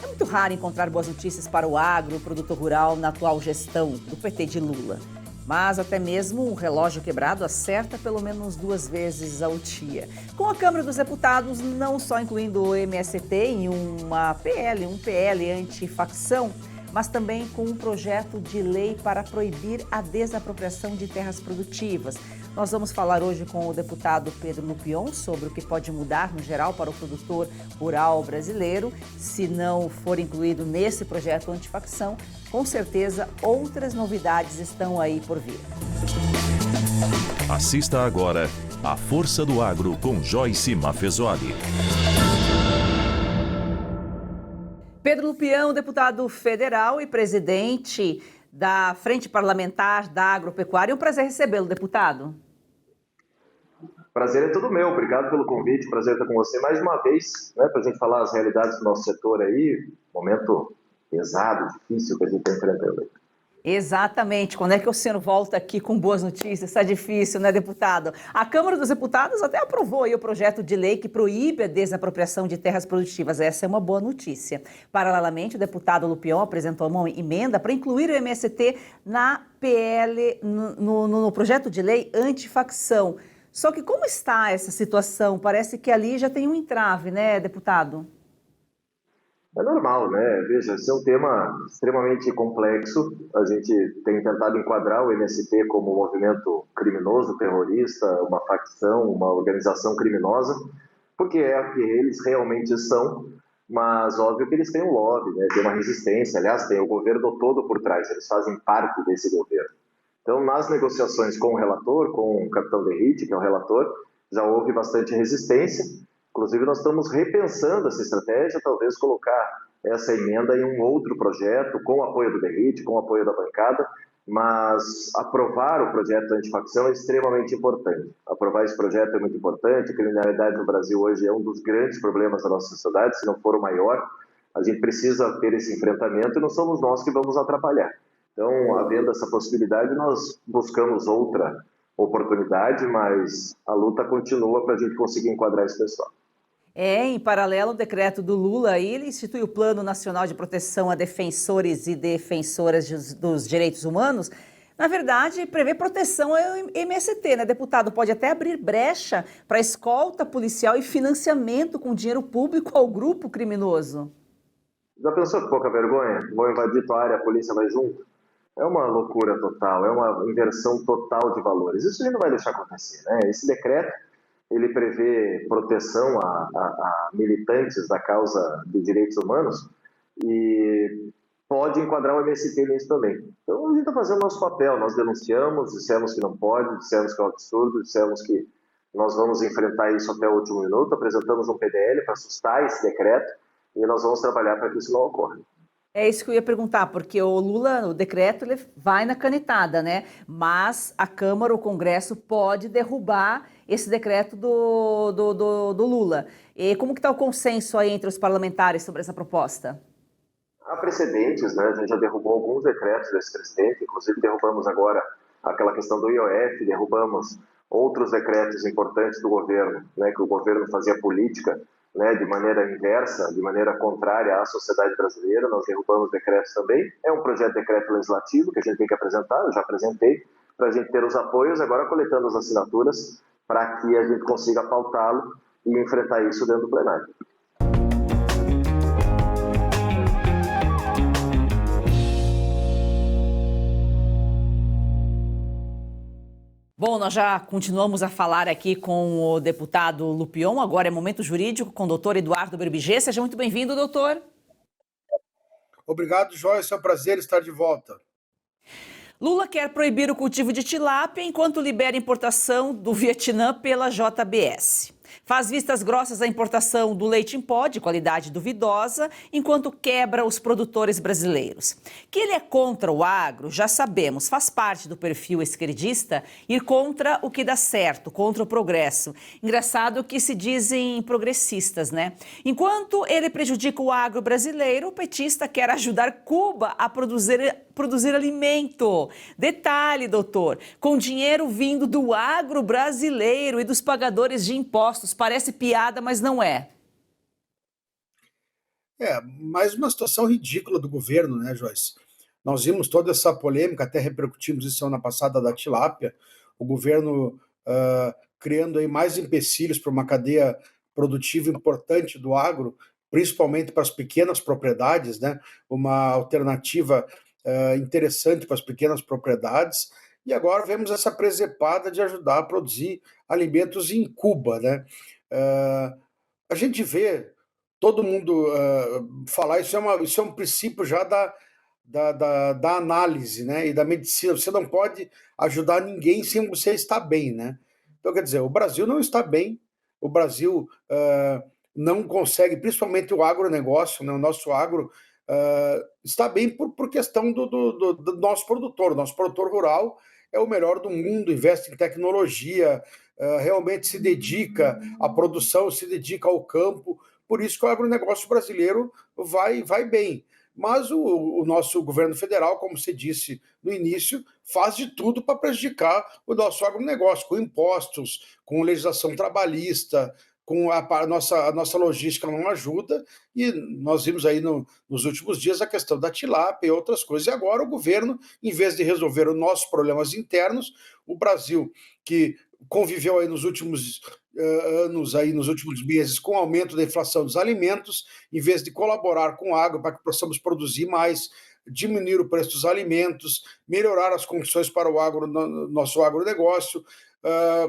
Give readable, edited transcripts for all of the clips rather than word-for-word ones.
É muito raro encontrar boas notícias para o agro, o produtor rural, na atual gestão do PT de Lula. Mas até mesmo um relógio quebrado acerta pelo menos 2 vezes ao dia. Com a Câmara dos Deputados não só incluindo o MST em um PL antifacção, mas também com um projeto de lei para proibir a desapropriação de terras produtivas. Nós vamos falar hoje com o deputado Pedro Lupion sobre o que pode mudar no geral para o produtor rural brasileiro. Se não for incluído nesse projeto antifacção, com certeza outras novidades estão aí por vir. Assista agora a Força do Agro com Joyce Maffezoli. Pedro Lupion, deputado federal e presidente da Frente Parlamentar da Agropecuária. É um prazer recebê-lo, deputado. Prazer é todo meu. Obrigado pelo convite. Prazer estar com você mais uma vez, né, para a gente falar as realidades do nosso setor aí. Momento pesado, difícil que a gente está enfrentando. Exatamente. Quando é que o senhor volta aqui com boas notícias? Está difícil, né, deputado? A Câmara dos Deputados até aprovou aí o projeto de lei que proíbe a desapropriação de terras produtivas. Essa é uma boa notícia. Paralelamente, o deputado Lupion apresentou uma emenda para incluir o MST na PL, no projeto de lei antifacção. Só que como está essa situação? Parece que ali já tem um entrave, né, deputado? É normal, né? Veja, esse é um tema extremamente complexo. A gente tem tentado enquadrar o MST como um movimento criminoso, terrorista, uma facção, uma organização criminosa, porque é o que eles realmente são, mas óbvio que eles têm um lobby, né? Tem uma resistência, aliás, tem o governo todo por trás, eles fazem parte desse governo. Então, nas negociações com o relator, com o capitão Derrite, que é o relator, já houve bastante resistência. Inclusive, nós estamos repensando essa estratégia, talvez colocar essa emenda em um outro projeto, com o apoio do Derrite, com o apoio da bancada, mas aprovar o projeto antifacção é extremamente importante. Aprovar esse projeto é muito importante. A criminalidade no Brasil hoje é um dos grandes problemas da nossa sociedade, se não for o maior. A gente precisa ter esse enfrentamento e não somos nós que vamos atrapalhar. Então, havendo essa possibilidade, nós buscamos outra oportunidade, mas a luta continua para a gente conseguir enquadrar esse pessoal. Em paralelo, o decreto do Lula, ele institui o Plano Nacional de Proteção a Defensores e Defensoras dos Direitos Humanos. Na verdade, prevê proteção ao MST, né, deputado? Pode até abrir brecha para escolta policial e financiamento com dinheiro público ao grupo criminoso. Já pensou que pouca vergonha? Vou invadir tua área, a polícia vai junto? É uma loucura total, é uma inversão total de valores. Isso a gente não vai deixar acontecer, né? Esse decreto, ele prevê proteção a militantes da causa dos direitos humanos e pode enquadrar o MST nisso também. Então, a gente está fazendo o nosso papel. Nós denunciamos, dissemos que não pode, dissemos que é um absurdo, dissemos que nós vamos enfrentar isso até o último minuto, apresentamos um PDL para assustar esse decreto e nós vamos trabalhar para que isso não ocorra. É isso que eu ia perguntar, porque o Lula, o decreto, ele vai na canetada, né? Mas a Câmara, o Congresso, pode derrubar esse decreto do Lula. E como que está o consenso aí entre os parlamentares sobre essa proposta? Há precedentes, né? A gente já derrubou alguns decretos desse presidente, inclusive derrubamos agora aquela questão do IOF, derrubamos outros decretos importantes do governo, né? Que o governo fazia política, né, de maneira inversa, de maneira contrária à sociedade brasileira. Nós derrubamos decretos também. É um projeto de decreto legislativo que a gente tem que apresentar, eu já apresentei, para a gente ter os apoios, agora coletando as assinaturas para que a gente consiga pautá-lo e enfrentar isso dentro do plenário. Bom, nós já continuamos a falar aqui com o deputado Lupion. Agora é Momento Jurídico com o doutor Eduardo Berbigê. Seja muito bem-vindo, doutor. Obrigado, Joyce. É um prazer estar de volta. Lula quer proibir o cultivo de tilápia enquanto libera a importação do Vietnã pela JBS. Faz vistas grossas à importação do leite em pó, de qualidade duvidosa, enquanto quebra os produtores brasileiros. Que ele é contra o agro, já sabemos, faz parte do perfil esquerdista ir contra o que dá certo, contra o progresso. Engraçado que se dizem progressistas, né? Enquanto ele prejudica o agro brasileiro, o petista quer ajudar Cuba a produzir alimento. Detalhe, doutor, com dinheiro vindo do agro brasileiro e dos pagadores de impostos. Parece piada, mas não é. Mais uma situação ridícula do governo, né, Joyce? Nós vimos toda essa polêmica, até repercutimos isso semana passada da tilápia, o governo criando aí mais empecilhos para uma cadeia produtiva importante do agro, principalmente para as pequenas propriedades, né? Uma alternativa interessante para as pequenas propriedades. E agora vemos essa presepada de ajudar a produzir alimentos em Cuba, né? A gente vê todo mundo falar, isso é um princípio já da análise, né, e da medicina. Você não pode ajudar ninguém sem você estar bem, né? Então, quer dizer, o Brasil não está bem, o Brasil não consegue, principalmente o agronegócio, né, o nosso agro está bem por questão do nosso produtor. O nosso produtor rural é o melhor do mundo, investe em tecnologia, realmente se dedica à produção, se dedica ao campo. Por isso que o agronegócio brasileiro vai bem. Mas o nosso governo federal, como você disse no início, faz de tudo para prejudicar o nosso agronegócio, com impostos, com legislação trabalhista, com a nossa logística não ajuda, e nós vimos aí nos últimos dias a questão da tilápia e outras coisas. E agora o governo, em vez de resolver os nossos problemas internos, o Brasil, que conviveu aí nos últimos anos, aí nos últimos meses, com o aumento da inflação dos alimentos, em vez de colaborar com a água para que possamos produzir mais, diminuir o preço dos alimentos, melhorar as condições para o nosso agronegócio,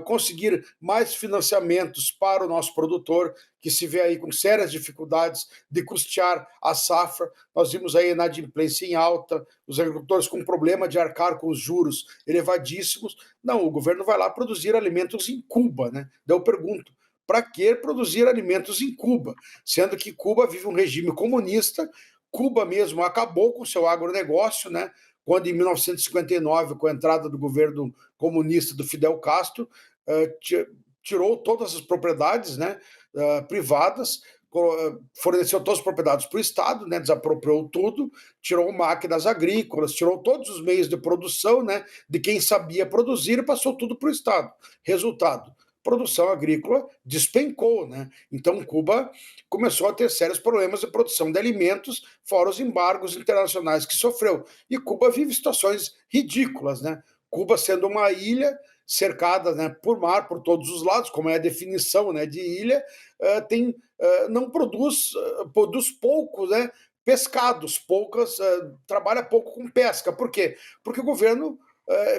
conseguir mais financiamentos para o nosso produtor, que se vê aí com sérias dificuldades de custear a safra. Nós vimos aí a inadimplência em alta, os agricultores com problema de arcar com os juros elevadíssimos. Não, o governo vai lá produzir alimentos em Cuba, né? Daí eu pergunto, para que produzir alimentos em Cuba? Sendo que Cuba vive um regime comunista, Cuba mesmo acabou com o seu agronegócio, né? Quando em 1959, com a entrada do governo comunista do Fidel Castro, tirou todas as propriedades, né, privadas, forneceu todas as propriedades para o Estado, né, desapropriou tudo, tirou máquinas agrícolas, tirou todos os meios de produção, né, de quem sabia produzir e passou tudo para o Estado. Resultado, produção agrícola despencou, né? Então Cuba começou a ter sérios problemas de produção de alimentos, fora os embargos internacionais que sofreu. E Cuba vive situações ridículas, né? Cuba sendo uma ilha cercada, né, por mar, por todos os lados, como é a definição, né, de ilha, não produz pouco, né, pescados, trabalha pouco com pesca. Por quê? Porque o governo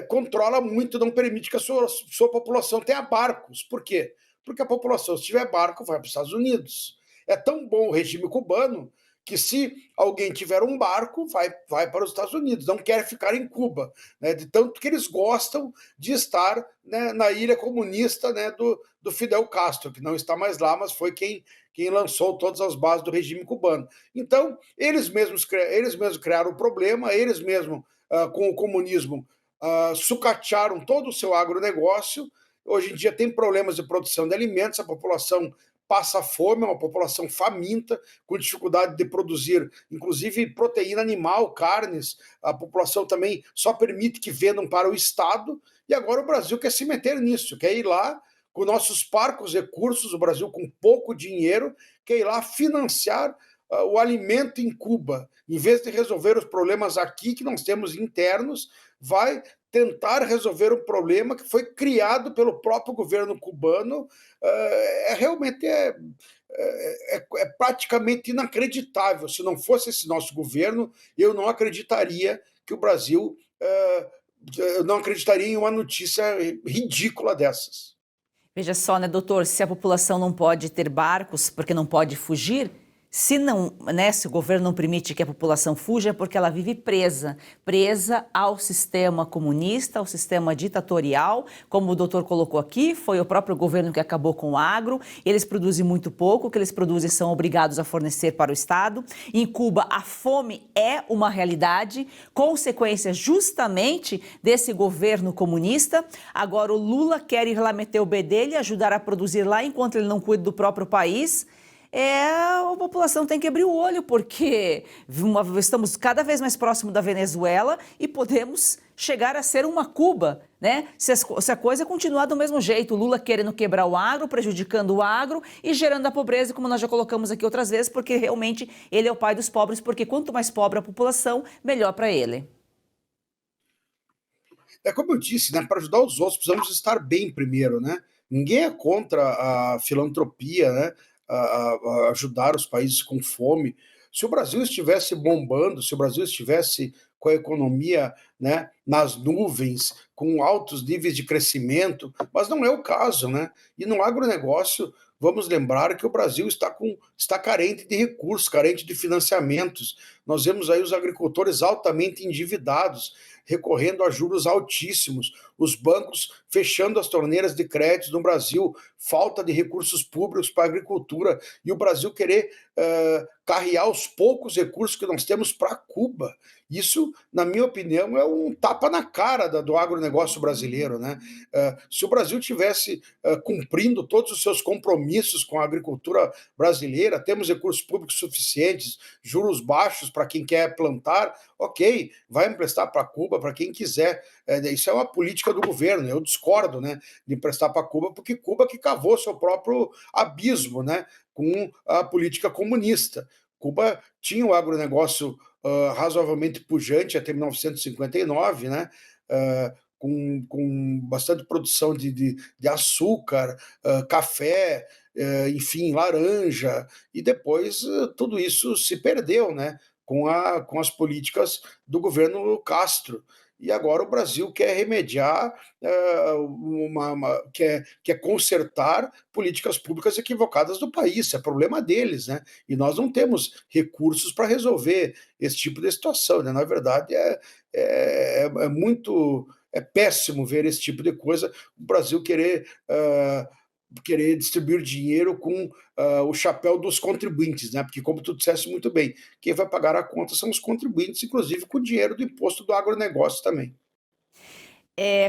controla muito, não permite que a sua população tenha barcos. Por quê? Porque a população, se tiver barco, vai para os Estados Unidos. É tão bom o regime cubano que se alguém tiver um barco, vai para os Estados Unidos, não quer ficar em Cuba, né? De tanto que eles gostam de estar, né, na ilha comunista, né, do Fidel Castro, que não está mais lá, mas foi quem lançou todas as bases do regime cubano. Então, eles mesmos criaram o problema, eles mesmos, com o comunismo, sucatearam todo o seu agronegócio. Hoje em dia tem problemas de produção de alimentos, a população passa fome, é uma população faminta, com dificuldade de produzir, inclusive, proteína animal, carnes. A população também só permite que vendam para o Estado, e agora o Brasil quer se meter nisso, quer ir lá com nossos parcos recursos, o Brasil com pouco dinheiro, quer ir lá financiar o alimento em Cuba. Em vez de resolver os problemas aqui que nós temos internos, vai tentar resolver um problema que foi criado pelo próprio governo cubano. Realmente praticamente inacreditável. Se não fosse esse nosso governo, eu não acreditaria que o Brasil, eu não acreditaria em uma notícia ridícula dessas. Veja só, né, doutor, se a população não pode ter barcos porque não pode fugir, se não, né, se o governo não permite que a população fuja, é porque ela vive presa ao sistema comunista, ao sistema ditatorial, como o doutor colocou aqui, foi o próprio governo que acabou com o agro, eles produzem muito pouco, o que eles produzem são obrigados a fornecer para o Estado. Em Cuba, a fome é uma realidade, consequência justamente desse governo comunista. Agora o Lula quer ir lá meter o bedelho e ajudar a produzir lá, enquanto ele não cuida do próprio país. A população tem que abrir o olho, porque estamos cada vez mais próximo da Venezuela e podemos chegar a ser uma Cuba né? Se a coisa continuar do mesmo jeito, o Lula querendo quebrar o agro, prejudicando o agro e gerando a pobreza, como nós já colocamos aqui outras vezes, porque realmente ele é o pai dos pobres, porque quanto mais pobre a população, melhor para ele. É como eu disse, né? Para ajudar os outros, precisamos estar bem primeiro, né? Ninguém é contra a filantropia, né? A ajudar os países com fome. Se o Brasil estivesse bombando, se o Brasil estivesse com a economia, né, nas nuvens, com altos níveis de crescimento, mas não é o caso, né? E no agronegócio, vamos lembrar que o Brasil está carente de recursos, carente de financiamentos. Nós vemos aí os agricultores altamente endividados, recorrendo a juros altíssimos, os bancos fechando as torneiras de crédito no Brasil, falta de recursos públicos para a agricultura, e o Brasil querer carrear os poucos recursos que nós temos para Cuba. Isso, na minha opinião, é um tapa na cara do agronegócio brasileiro, né? Se o Brasil tivesse cumprindo todos os seus compromissos com a agricultura brasileira, temos recursos públicos suficientes, juros baixos para quem quer plantar, ok, vai emprestar para Cuba, para quem quiser. Isso é uma política do governo, eu discordo, né, de emprestar para Cuba, porque Cuba que cavou seu próprio abismo, né, com a política comunista. Cuba tinha o agronegócio razoavelmente pujante até 1959, né, com bastante produção de açúcar, café, enfim, laranja, e depois tudo isso se perdeu, né, com as políticas do governo Castro. E agora o Brasil quer remediar, quer consertar políticas públicas equivocadas do país. Isso é problema deles, né? E nós não temos recursos para resolver esse tipo de situação, né? Na verdade, é péssimo ver esse tipo de coisa, o Brasil querer distribuir dinheiro com o chapéu dos contribuintes, né? Porque, como tu disseste muito bem, quem vai pagar a conta são os contribuintes, inclusive com o dinheiro do imposto do agronegócio também.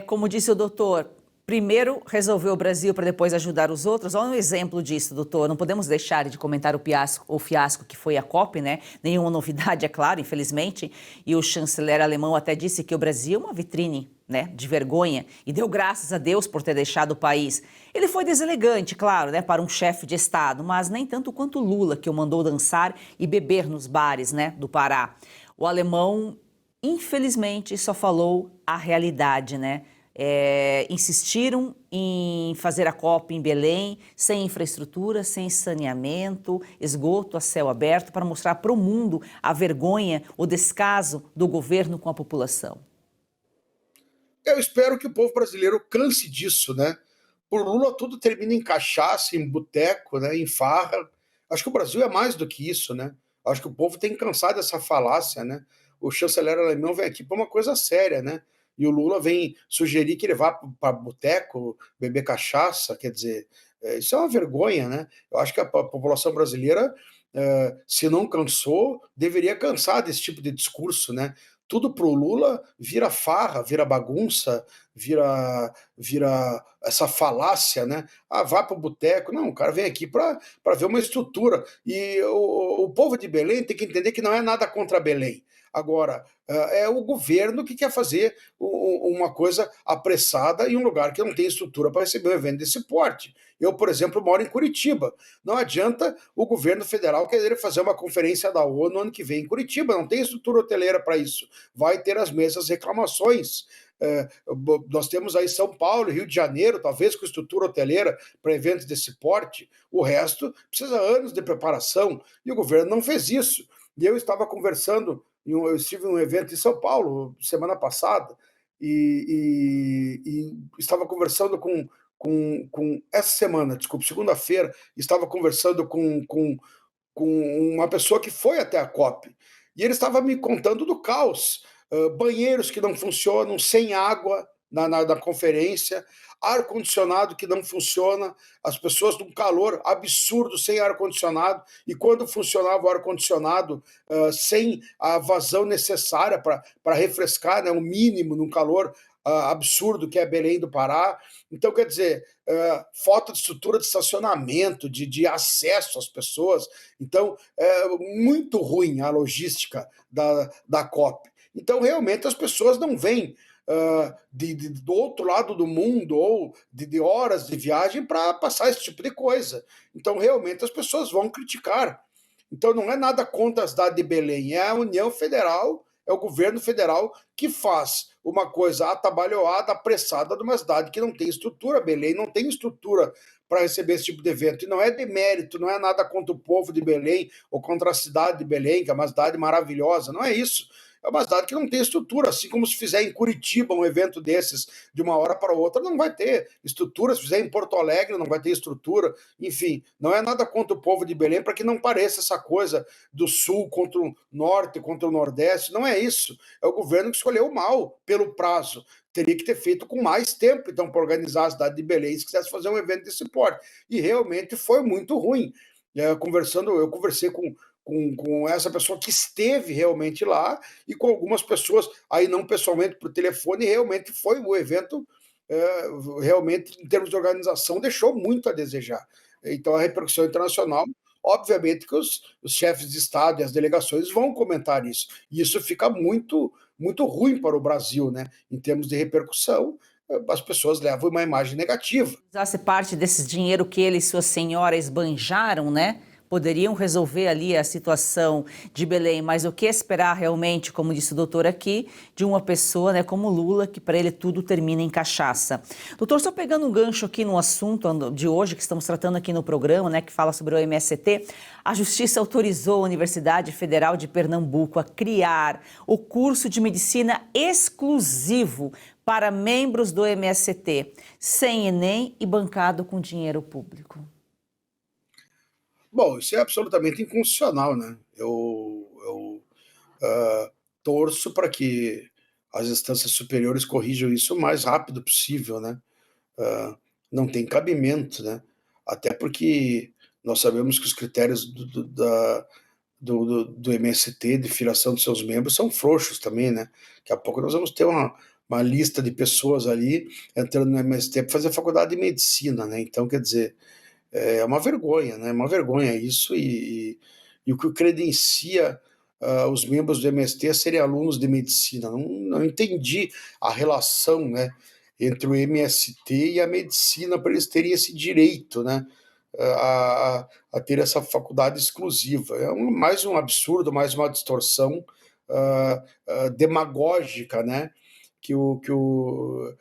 Como disse o doutor, primeiro resolver o Brasil para depois ajudar os outros. Olha um exemplo disso, doutor. Não podemos deixar de comentar o fiasco que foi a COP, né? Nenhuma novidade, é claro, infelizmente. E o chanceler alemão até disse que o Brasil é uma vitrine, né, de vergonha, e deu graças a Deus por ter deixado o país. Ele foi deselegante, claro, né, para um chefe de Estado, mas nem tanto quanto Lula, que o mandou dançar e beber nos bares, né, do Pará. O alemão, infelizmente, só falou a realidade, né? Insistiram em fazer a COP em Belém, sem infraestrutura, sem saneamento, esgoto a céu aberto, para mostrar para o mundo a vergonha, o descaso do governo com a população. Eu espero que o povo brasileiro canse disso, né? Por Lula tudo termina em cachaça, em boteco, né? Em farra. Acho que o Brasil é mais do que isso, né? Acho que o povo tem cansado dessa falácia, né? O chanceler alemão vem aqui para uma coisa séria, né? E o Lula vem sugerir que ele vá para boteco, beber cachaça, quer dizer, isso é uma vergonha, né? Eu acho que a população brasileira, se não cansou, deveria cansar desse tipo de discurso, né? Tudo para o Lula vira farra, vira bagunça, vira essa falácia, né? Ah, vá para o boteco. Não, o cara vem aqui para ver uma estrutura. E o povo de Belém tem que entender que não é nada contra Belém. Agora, é o governo que quer fazer uma coisa apressada em um lugar que não tem estrutura para receber um evento desse porte. Eu, por exemplo, moro em Curitiba. Não adianta o governo federal querer fazer uma conferência da ONU no ano que vem em Curitiba. Não tem estrutura hoteleira para isso. Vai ter as mesmas reclamações. Nós temos aí São Paulo, Rio de Janeiro, talvez com estrutura hoteleira para eventos desse porte. O resto precisa anos de preparação e o governo não fez isso. E eu estava conversando, eu estive em um evento em São Paulo semana passada e estava conversando com essa semana, desculpa, segunda-feira, estava conversando com uma pessoa que foi até a COP e ele estava me contando do caos, banheiros que não funcionam, sem água na conferência, ar-condicionado que não funciona, as pessoas num calor absurdo, sem ar-condicionado, e quando funcionava o ar-condicionado, sem a vazão necessária para refrescar, né, o mínimo num calor absurdo que é Belém do Pará. Então, quer dizer, falta de estrutura de estacionamento, de acesso às pessoas. Então, é muito ruim a logística da COP. Então, realmente, as pessoas não veem do outro lado do mundo ou de horas de viagem para passar esse tipo de coisa. Então, realmente, as pessoas vão criticar. Então, não é nada contra a cidade de Belém, é a União Federal, é o governo federal que faz uma coisa atabalhoada, apressada de uma cidade que não tem estrutura. Belém não tem estrutura para receber esse tipo de evento. E não é demérito, não é nada contra o povo de Belém ou contra a cidade de Belém, que é uma cidade maravilhosa, não é isso. É uma cidade que não tem estrutura, assim como se fizer em Curitiba um evento desses de uma hora para outra, não vai ter estrutura, se fizer em Porto Alegre não vai ter estrutura, enfim, não é nada contra o povo de Belém, para que não pareça essa coisa do sul contra o norte, contra o nordeste, não é isso, é o governo que escolheu mal pelo prazo, teria que ter feito com mais tempo, então, para organizar a cidade de Belém, se quisesse fazer um evento desse porte, e realmente foi muito ruim. Eu conversei com essa pessoa que esteve realmente lá e com algumas pessoas, aí não pessoalmente por telefone, realmente foi o evento, realmente em termos de organização, deixou muito a desejar. Então a repercussão internacional, obviamente que os chefes de Estado e as delegações vão comentar isso, e isso fica muito ruim para o Brasil, né? Em termos de repercussão, as pessoas levam uma imagem negativa. Usasse parte desse dinheiro que ele e sua senhora esbanjaram, né? Poderiam resolver ali a situação de Belém, mas o que esperar realmente, como disse o doutor aqui, de uma pessoa, né, como Lula, que para ele tudo termina em cachaça. Doutor, só pegando um gancho aqui no assunto de hoje, que estamos tratando aqui no programa, né, que fala sobre o MST, a Justiça autorizou a Universidade Federal de Pernambuco a criar o curso de medicina exclusivo para membros do MST, sem Enem e bancado com dinheiro público. Bom, isso é absolutamente inconstitucional, né? Eu torço para que as instâncias superiores corrijam isso o mais rápido possível, né? Não tem cabimento, né? Até porque nós sabemos que os critérios do MST, de filiação dos seus membros, são frouxos também, né? Daqui a pouco nós vamos ter uma lista de pessoas ali entrando no MST para fazer faculdade de medicina, né? Então, quer dizer, é uma vergonha, né? É uma vergonha isso e o que credencia os membros do MST a serem alunos de medicina. Não entendi a relação, né, entre o MST e a medicina para eles terem esse direito, né, a ter essa faculdade exclusiva. É mais um absurdo, mais uma distorção demagógica, né, que o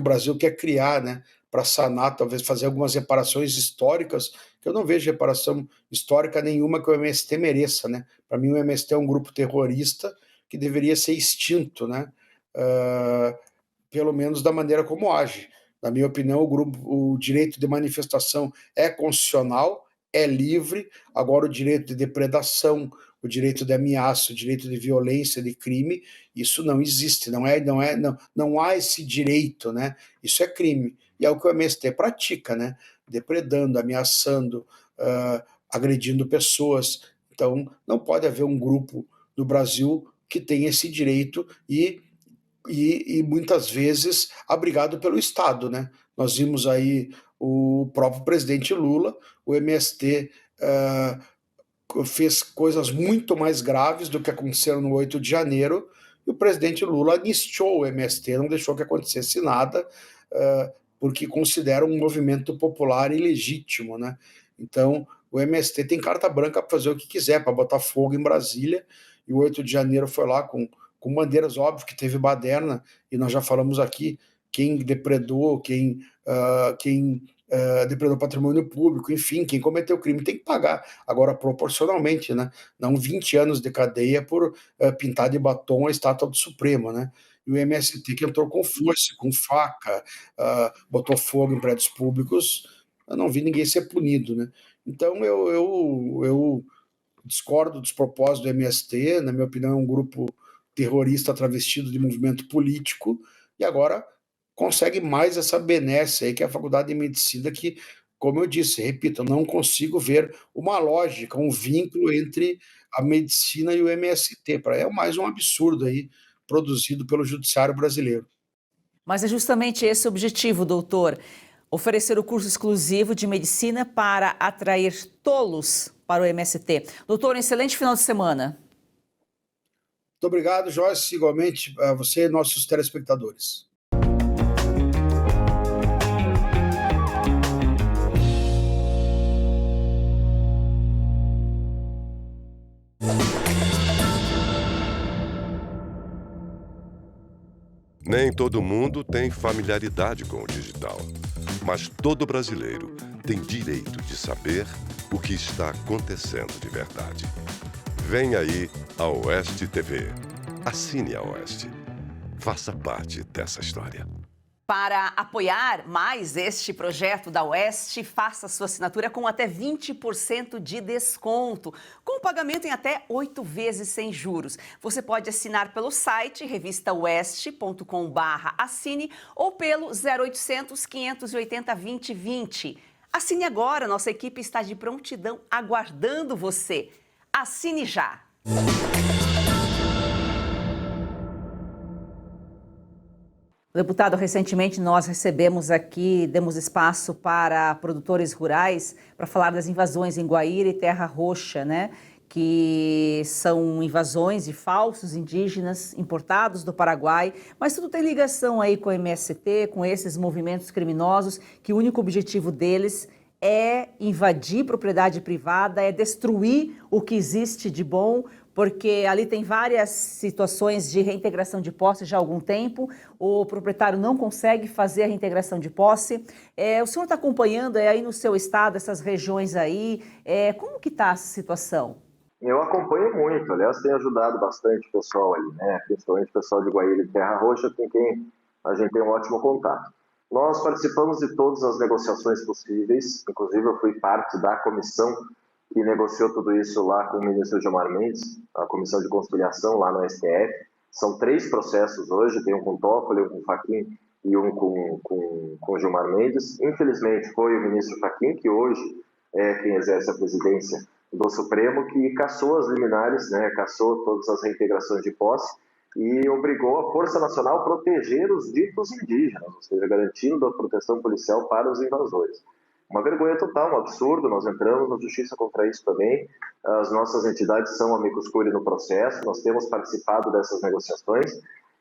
Brasil quer criar, né, para sanar, talvez fazer algumas reparações históricas, que eu não vejo reparação histórica nenhuma que o MST mereça, né? Para mim o MST é um grupo terrorista que deveria ser extinto, né? Pelo menos da maneira como age. Na minha opinião, o direito de manifestação é constitucional, é livre, agora o direito de depredação, o direito de ameaça, o direito de violência, de crime, isso não existe, não há esse direito, né? Isso é crime. E é o que o MST pratica, né? Depredando, ameaçando, agredindo pessoas. Então, não pode haver um grupo no Brasil que tenha esse direito e muitas vezes abrigado pelo Estado, né? Nós vimos aí o próprio presidente Lula, o MST fez coisas muito mais graves do que aconteceram no 8 de janeiro, e o presidente Lula anistiou o MST, não deixou que acontecesse nada, porque considera um movimento popular ilegítimo, né? Então, o MST tem carta branca para fazer o que quiser, para botar fogo em Brasília, e o 8 de janeiro foi lá com bandeiras, óbvio que teve baderna, e nós já falamos aqui, quem depredou, quem depredou patrimônio público, enfim, quem cometeu crime tem que pagar, agora proporcionalmente, né? Não 20 anos de cadeia por pintar de batom a estátua do Supremo, né? E o MST que entrou com força, com faca, botou fogo em prédios públicos, eu não vi ninguém ser punido, né? Então eu discordo dos propósitos do MST, na minha opinião é um grupo terrorista travestido de movimento político, e agora consegue mais essa benesse aí, que é a Faculdade de Medicina, que, como eu disse, repito, eu não consigo ver uma lógica, um vínculo entre a medicina e o MST. É mais um absurdo aí, produzido pelo Judiciário brasileiro. Mas é justamente esse o objetivo, doutor, oferecer o curso exclusivo de medicina para atrair tolos para o MST. Doutor, um excelente final de semana. Muito obrigado, Joyce, igualmente a você e nossos telespectadores. Nem todo mundo tem familiaridade com o digital, mas todo brasileiro tem direito de saber o que está acontecendo de verdade. Vem aí a Oeste TV. Assine a Oeste. Faça parte dessa história. Para apoiar mais este projeto da Oeste, faça sua assinatura com até 20% de desconto, com pagamento em até 8 vezes sem juros. Você pode assinar pelo site revistaoeste.com/assine ou pelo 0800 580 2020. Assine agora, nossa equipe está de prontidão aguardando você. Assine já! Deputado, recentemente nós recebemos aqui, demos espaço para produtores rurais para falar das invasões em Guaíra e Terra Roxa, né? Que são invasões de falsos indígenas importados do Paraguai, mas tudo tem ligação aí com o MST, com esses movimentos criminosos, que o único objetivo deles é invadir propriedade privada, é destruir o que existe de bom, porque ali tem várias situações de reintegração de posse já há algum tempo, o proprietário não consegue fazer a reintegração de posse. O senhor está acompanhando aí no seu estado, essas regiões aí, como que está essa situação? Eu acompanho muito, aliás, tenho ajudado bastante o pessoal ali, né? Principalmente o pessoal de Guaíra e Terra Roxa, com quem a gente tem um ótimo contato. Nós participamos de todas as negociações possíveis, inclusive eu fui parte da comissão que negociou tudo isso lá com o ministro Gilmar Mendes, a Comissão de Conciliação lá no STF. São 3 processos hoje, tem um com Toffoli, um com Fachin e um com Gilmar Mendes. Infelizmente foi o ministro Fachin, que hoje é quem exerce a presidência do Supremo, que cassou as liminares, né, cassou todas as reintegrações de posse e obrigou a Força Nacional a proteger os ditos indígenas, ou seja, garantindo a proteção policial para os invasores. Uma vergonha total, um absurdo, nós entramos na justiça contra isso também, as nossas entidades são amicus curiae no processo, nós temos participado dessas negociações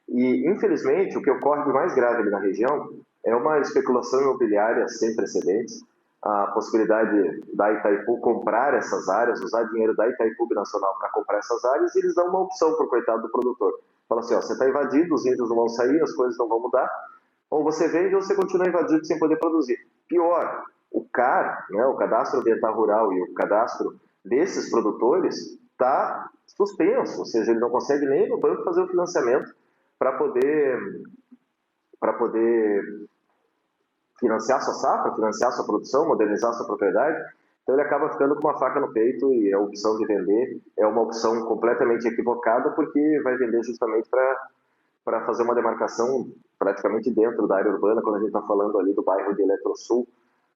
e, infelizmente, o que ocorre de mais grave ali na região é uma especulação imobiliária sem precedentes, a possibilidade da Itaipu comprar essas áreas, usar dinheiro da Itaipu Nacional para comprar essas áreas e eles dão uma opção para o coitado do produtor. Fala assim, ó, você está invadido, os índios não vão sair, as coisas não vão mudar, ou você vende ou você continua invadido sem poder produzir. Pior, o CAR, né, o Cadastro Ambiental Rural e o cadastro desses produtores está suspenso, ou seja, ele não consegue nem no banco fazer o financiamento para poder financiar sua safra, financiar sua produção, modernizar sua propriedade. Então ele acaba ficando com uma faca no peito e a opção de vender é uma opção completamente equivocada porque vai vender justamente para fazer uma demarcação praticamente dentro da área urbana, quando a gente está falando ali do bairro de Eletrosul,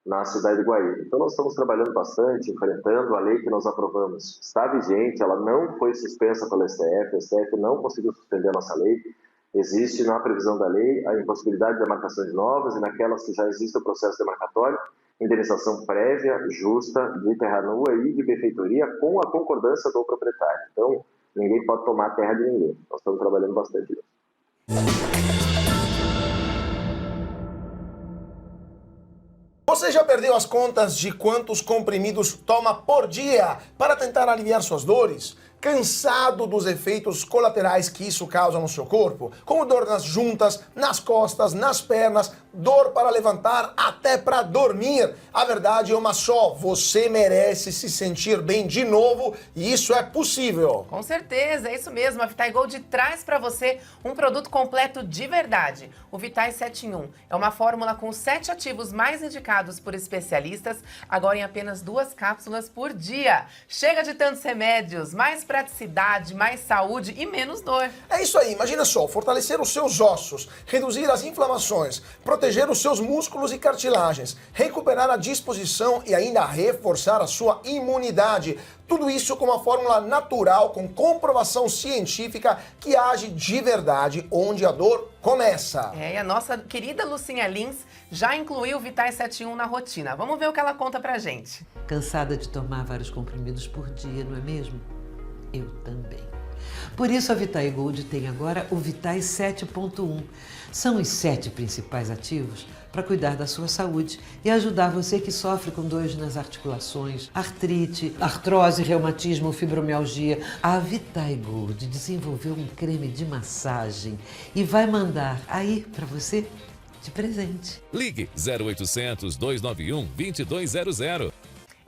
na cidade de Guaíra. Então nós estamos trabalhando bastante, enfrentando a lei que nós aprovamos. Está vigente, ela não foi suspensa pelo STF, o STF não conseguiu suspender a nossa lei. Existe na previsão da lei a impossibilidade de demarcações novas e naquelas que já existe o processo demarcatório, indenização prévia, justa, de terra nua e de benfeitoria com a concordância do proprietário. Então, ninguém pode tomar a terra de ninguém. Nós estamos trabalhando bastante nisso. Você já perdeu as contas de quantos comprimidos toma por dia para tentar aliviar suas dores? Cansado dos efeitos colaterais que isso causa no seu corpo? Como dor nas juntas, nas costas, nas pernas, dor para levantar, até para dormir. A verdade é uma só, você merece se sentir bem de novo e isso é possível. Com certeza, é isso mesmo. A Vitae Gold traz para você um produto completo de verdade. O Vitae 7 em 1 é uma fórmula com 7 ativos mais indicados por especialistas, agora em apenas 2 cápsulas por dia. Chega de tantos remédios, mais praticidade, mais saúde e menos dor. É isso aí, imagina só, fortalecer os seus ossos, reduzir as inflamações, proteger os seus músculos e cartilagens, recuperar a disposição e ainda reforçar a sua imunidade. Tudo isso com uma fórmula natural, com comprovação científica que age de verdade onde a dor começa. E a nossa querida Lucinha Lins já incluiu o Vitae 7 em 1 na rotina. Vamos ver o que ela conta pra gente. Cansada de tomar vários comprimidos por dia, não é mesmo? Eu também. Por isso a Vitae Gold tem agora o Vitae 7.1. São os 7 principais ativos para cuidar da sua saúde e ajudar você que sofre com dores nas articulações, artrite, artrose, reumatismo, fibromialgia. A Vitae Gold desenvolveu um creme de massagem e vai mandar aí para você de presente. Ligue 0800 291 2200.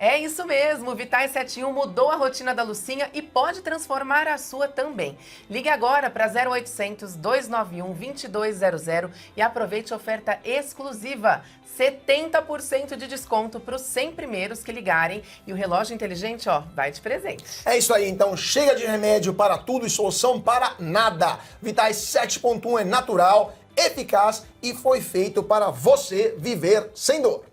É isso mesmo, o Vitae 71 mudou a rotina da Lucinha e pode transformar a sua também. Ligue agora para 0800 291 2200 e aproveite a oferta exclusiva. 70% de desconto para os 100 primeiros que ligarem e o relógio inteligente, vai de presente. É isso aí, então chega de remédio para tudo e solução para nada. Vitae 7.1 é natural, eficaz e foi feito para você viver sem dor.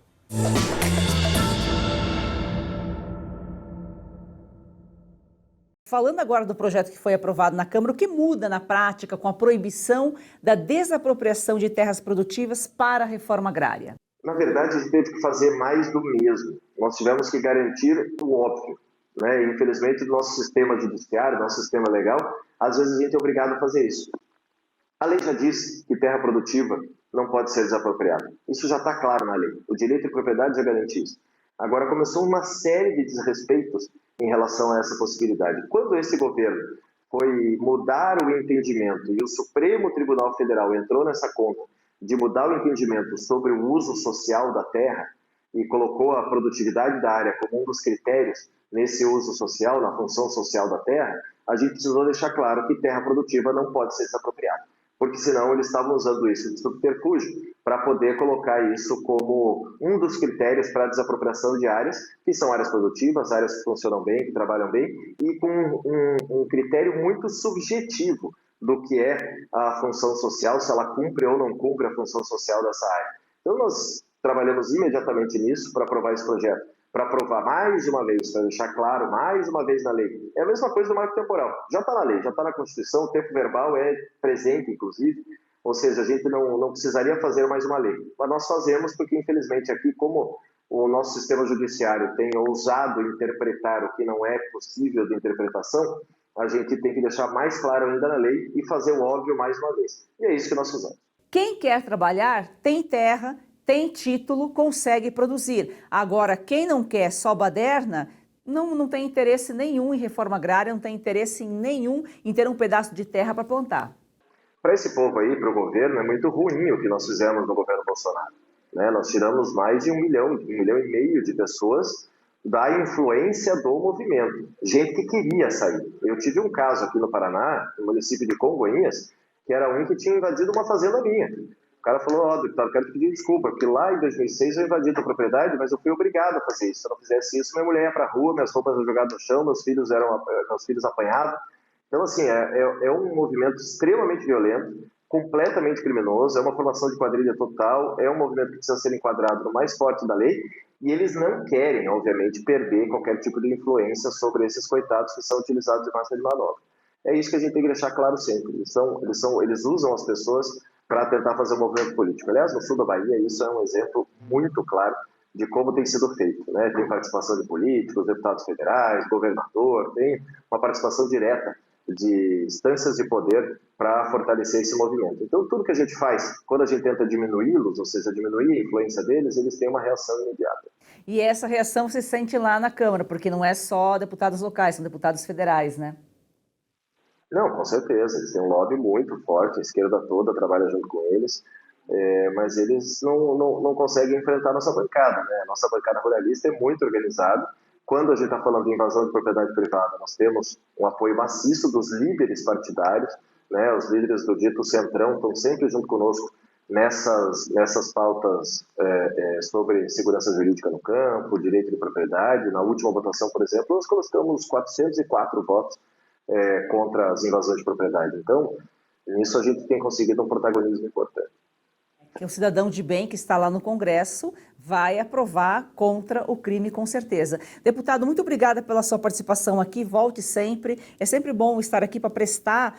Falando agora do projeto que foi aprovado na Câmara, o que muda na prática com a proibição da desapropriação de terras produtivas para a reforma agrária? Na verdade, a gente teve que fazer mais do mesmo. Nós tivemos que garantir o óbvio, né? Infelizmente, no nosso sistema judiciário, nosso sistema legal, às vezes a gente é obrigado a fazer isso. A lei já diz que terra produtiva não pode ser desapropriada. Isso já está claro na lei. O direito de propriedade já garante isso. Agora, começou uma série de desrespeitos em relação a essa possibilidade. Quando esse governo foi mudar o entendimento e o Supremo Tribunal Federal entrou nessa conta de mudar o entendimento sobre o uso social da terra e colocou a produtividade da área como um dos critérios nesse uso social, na função social da terra, a gente precisou deixar claro que terra produtiva não pode ser desapropriada, porque senão eles estavam usando isso de subterfúgio para poder colocar isso como um dos critérios para a desapropriação de áreas, que são áreas produtivas, áreas que funcionam bem, que trabalham bem, e com um critério muito subjetivo do que é a função social, se ela cumpre ou não cumpre a função social dessa área. Então nós trabalhamos imediatamente nisso para aprovar esse projeto, para aprovar mais uma vez, para deixar claro mais uma vez na lei. É a mesma coisa do marco temporal, já está na lei, já está na Constituição, o tempo verbal é presente, inclusive, ou seja, a gente não precisaria fazer mais uma lei. Mas nós fazemos porque, infelizmente, aqui, como o nosso sistema judiciário tem ousado interpretar o que não é possível de interpretação, a gente tem que deixar mais claro ainda na lei e fazer o óbvio mais uma vez. E é isso que nós fizemos. Quem quer trabalhar tem terra, tem título, consegue produzir. Agora, quem não quer só baderna, não tem interesse nenhum em reforma agrária, não tem interesse nenhum em ter um pedaço de terra para plantar. Para esse povo aí, para o governo, é muito ruim o que nós fizemos no governo Bolsonaro, né? Nós tiramos mais de 1 milhão e meio de pessoas da influência do movimento. Gente que queria sair. Eu tive um caso aqui no Paraná, no município de Congonhas, que era um que tinha invadido uma fazenda minha. O cara falou, deputado, quero te pedir desculpa, porque lá em 2006 eu invadi a propriedade, mas eu fui obrigado a fazer isso. Se eu não fizesse isso, minha mulher ia para a rua, minhas roupas eram jogadas no chão, meus filhos apanhados. Então, assim, é um movimento extremamente violento, completamente criminoso, é uma formação de quadrilha total, é um movimento que precisa ser enquadrado no mais forte da lei, e eles não querem, obviamente, perder qualquer tipo de influência sobre esses coitados que são utilizados de massa de manobra. É isso que a gente tem que deixar claro sempre. Eles usam as pessoas para tentar fazer um movimento político. Aliás, no sul da Bahia, isso é um exemplo muito claro de como tem sido feito, né? Tem participação de políticos, deputados federais, governador, tem uma participação direta de instâncias de poder para fortalecer esse movimento. Então, tudo que a gente faz, quando a gente tenta diminuí-los, ou seja, diminuir a influência deles, eles têm uma reação imediata. E essa reação se sente lá na Câmara, porque não é só deputados locais, são deputados federais, né? Não, com certeza, eles têm um lobby muito forte, a esquerda toda trabalha junto com eles, mas eles não conseguem enfrentar a nossa bancada, né? A nossa bancada ruralista é muito organizada. Quando a gente está falando de invasão de propriedade privada, nós temos um apoio maciço dos líderes partidários, né? Os líderes do dito Centrão estão sempre junto conosco nessas pautas sobre segurança jurídica no campo, direito de propriedade. Na última votação, por exemplo, nós colocamos 404 votos contra as invasões de propriedade. Então, nisso a gente tem conseguido um protagonismo importante. que um cidadão de bem que está lá no Congresso vai aprovar contra o crime, com certeza. Deputado, muito obrigada pela sua participação aqui, volte sempre. É sempre bom estar aqui para prestar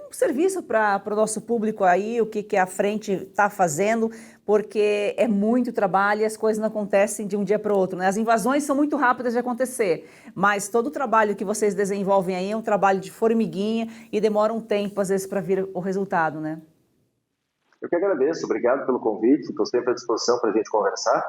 um serviço para o nosso público aí, o que a frente está fazendo, porque é muito trabalho e as coisas não acontecem de um dia para o outro, né? As invasões são muito rápidas de acontecer, mas todo o trabalho que vocês desenvolvem aí é um trabalho de formiguinha e demora um tempo, às vezes, para vir o resultado, né? Eu que agradeço, obrigado pelo convite, estou sempre à disposição para a gente conversar.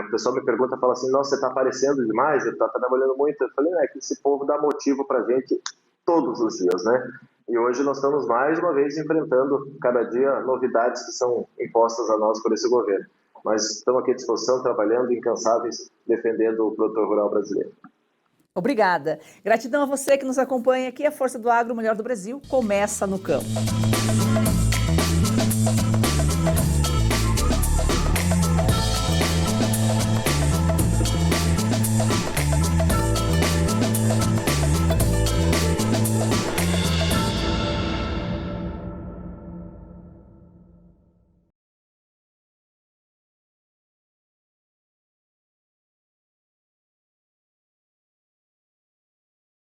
O pessoal me pergunta, fala assim, nossa, você está aparecendo demais, você está trabalhando muito. Eu falei, que esse povo dá motivo para a gente todos os dias, né? E hoje nós estamos mais uma vez enfrentando cada dia novidades que são impostas a nós por esse governo. Mas estamos aqui à disposição, trabalhando, incansáveis, defendendo o produtor rural brasileiro. Obrigada. Gratidão a você que nos acompanha aqui. A Força do Agro, o melhor do Brasil, começa no campo.